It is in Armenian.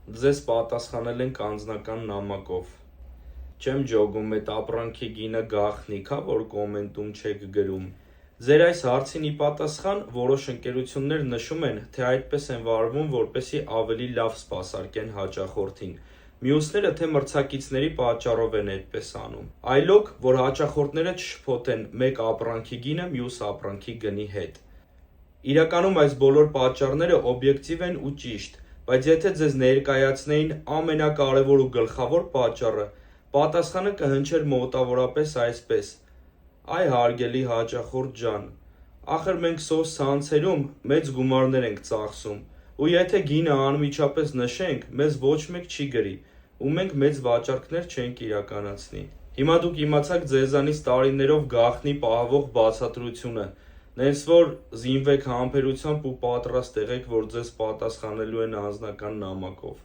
Ձեզ պատասխանել ենք անձնական նամակով։ Չեմ ջոգում, այդ ապրանքի գինը գաղտնիք է, որ կոմենտում չեք գրում։ Ձեր այս հարցին ի պատասխան որոշ ընկերություններ նշում են, թե այդպես են վարվում, որպեսզի ավելի լավ սպասարկեն հաճախորդին։ Մյուսները թե մրցակիցների պատճառով են այդպես անում։ Այլոք, որ հաճախորդները չշփոթեն մեկ ապրանքի գինը մյուս ապրանքի գնի հետ։ Իրականում այս բոլոր պատճառները օբյեկտիվ են ու ճիշտ, բայց եթե ձեզ ներկայացնեին ամենակարևոր ու գլխավոր պատճառը, պատասխանը կհնչեր մոտավորապես այսպես. «Այ հարգելի հաճախորդ ջան, ախր մենք սոցցանցերում մեծ գումարներ ենք ծախսում, ու եթե գինը անմիջապես նշենք, մեզ ոչ մեկ չի գրի, ու մենք մեծ վաճառքներ չենք իրականացնի»։ Հիմա դուք իմացաք ձեզանից տարիներով գաղտնի պահվող բացատրությունը, նենց որ զինվեք համբերությամբ ու պատրաստ եղեք, որ ձեզ պատասխանելու են անձնական նամակով։